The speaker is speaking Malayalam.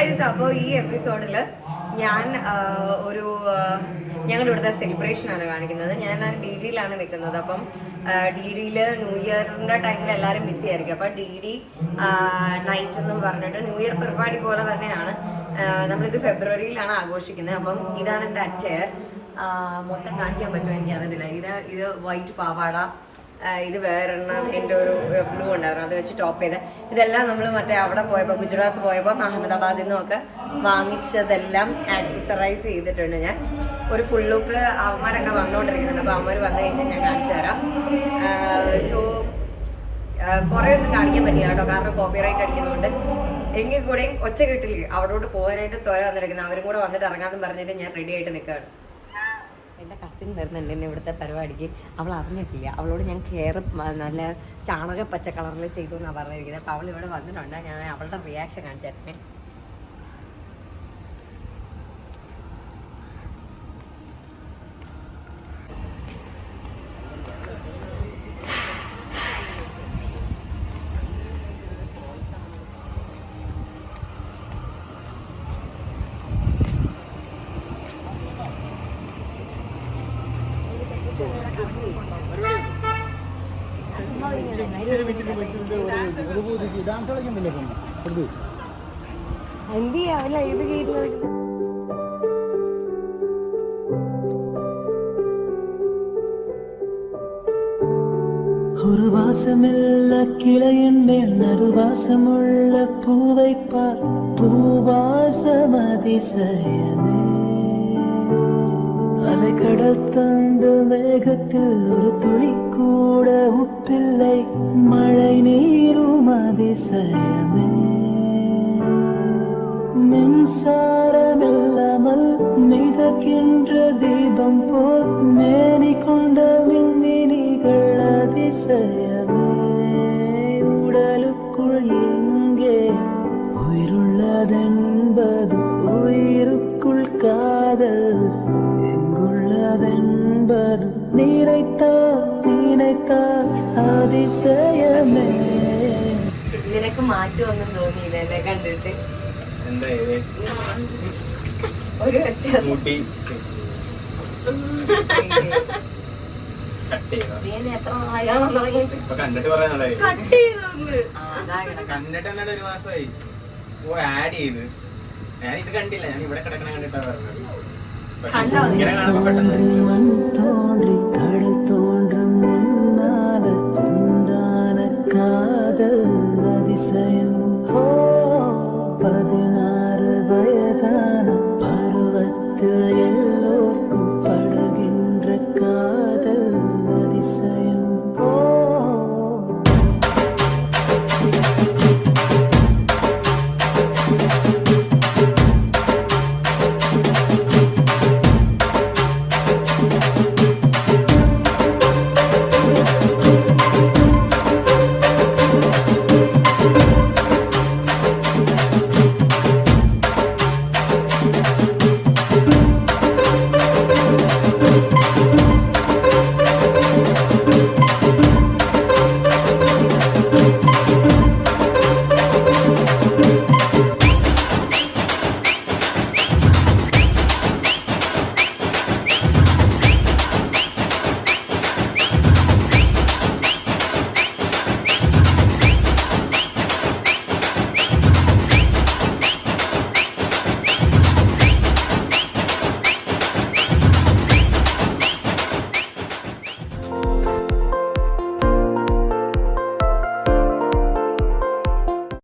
ഗൈസ്, അപ്പോൾ ഈ എപ്പിസോഡിൽ ഞാൻ ഒരു ഞങ്ങളുടെ ഇവിടുത്തെ സെലിബ്രേഷൻ ആണ് കാണിക്കുന്നത്. ഞാൻ ഡി ഡിയിലാണ് നിൽക്കുന്നത്. അപ്പം ഡി ഡിയിൽ ന്യൂ ഇയറിന്റെ ടൈമിൽ എല്ലാവരും ബിസി ആയിരിക്കും. അപ്പം ഡി ഡി നൈറ്റ് എന്നും പറഞ്ഞിട്ട് ന്യൂ ഇയർ പരിപാടി പോലെ തന്നെയാണ്. നമ്മളിത് ഫെബ്രുവരിയിലാണ് ആഘോഷിക്കുന്നത്. അപ്പം ഇതാണ് എൻ്റെ അറ്റയർ. മൊത്തം കാണിക്കാൻ പറ്റുമോ എനിക്കറിയത്തില്ല. ഇത് വൈറ്റ് പാവാട, ഇത് വേറെണ്ണം എൻ്റെ ഒരു ബ്ലൂ ഉണ്ടായിരുന്നു, അത് വെച്ച് ടോപ്പ് ചെയ്ത്. ഇതെല്ലാം നമ്മൾ മറ്റേ അവിടെ പോയപ്പോൾ, ഗുജറാത്ത് പോയപ്പോൾ അഹമ്മദാബാദിൽ നിന്നൊക്കെ വാങ്ങിച്ചതെല്ലാം ആക്സസറൈസ് ചെയ്തിട്ടുണ്ട്. ഞാൻ ഒരു ഫുൾ ലുക്ക് അവന്മാരൊക്കെ വന്നുകൊണ്ടിരിക്കുന്നുണ്ട്. അപ്പോൾ അവന്മാർ വന്നു കഴിഞ്ഞാൽ ഞാൻ കാണിച്ചു തരാം. സോ കുറേ ഒന്നും കാണിക്കാൻ പറ്റില്ല കേട്ടോ, കാരണം കോപ്പിറൈറ്റ് അടിക്കുന്നതുകൊണ്ട്. എങ്കിൽ കൂടെ ഒച്ച കിട്ടില്ല, അവിടോട്ട് പോകാനായിട്ട് തോര വന്നിരിക്കുന്നത്. അവരും കൂടെ വന്നിട്ട് ഇറങ്ങാമെന്ന് പറഞ്ഞിട്ട് ഞാൻ റെഡി ആയിട്ട് നിൽക്കുകയാണ്. എൻ്റെ കസിൻ വരുന്നുണ്ട് ഇന്ന് ഇവിടുത്തെ പരിപാടിക്ക്. അവൾ അറിഞ്ഞിട്ടില്ല. അവളോട് ഞാൻ നല്ല ചാണക പച്ച കളറിൽ ചെയ്തു എന്നാണ് പറഞ്ഞിരിക്കുന്നത്. അപ്പോൾ അവൾ ഇവിടെ വന്നിട്ടുണ്ട്. ഞാൻ അവളുടെ റിയാക്ഷൻ കാണിച്ചായിരുന്നേ. എന്തിയാവില്ല ഇത് കേട്ടത്. ஒரு வாசமில்ல கிளையின் மேல் நறுவாசமுள்ள பூவை பார், பூவாசம் அதிசயமே. அலை கடல் தண்டு மேகத்தில் ஒரு துளி கூட உப்பில்லை, மழை நீரும் அதிசயமே. மின்சாரமில்லாமல் மிதக்கின்ற தீபம் போல் மேனி கொண்ட மின்மினிகள் அதிசயமே. உடலுக்குள் எங்கே உயிருள்ளதென்பது, உயிருக்குள் காதல் எங்குள்ளதென்பது, நினைத்தால் அதிசயமே. നിനക്ക് മാറ്റമൊന്നും തോന്നിയില്ല എന്നെ കണ്ടിട്ട്? ഒരു കണ്ടില്ല, ഞാൻ ഇവിടെ കിടക്കണ കണ്ടിട്ടാ പറഞ്ഞത്. மண் தோன்றி கடல் தோன்றும் முன்னால உண்டான காதல் அதிசயம்.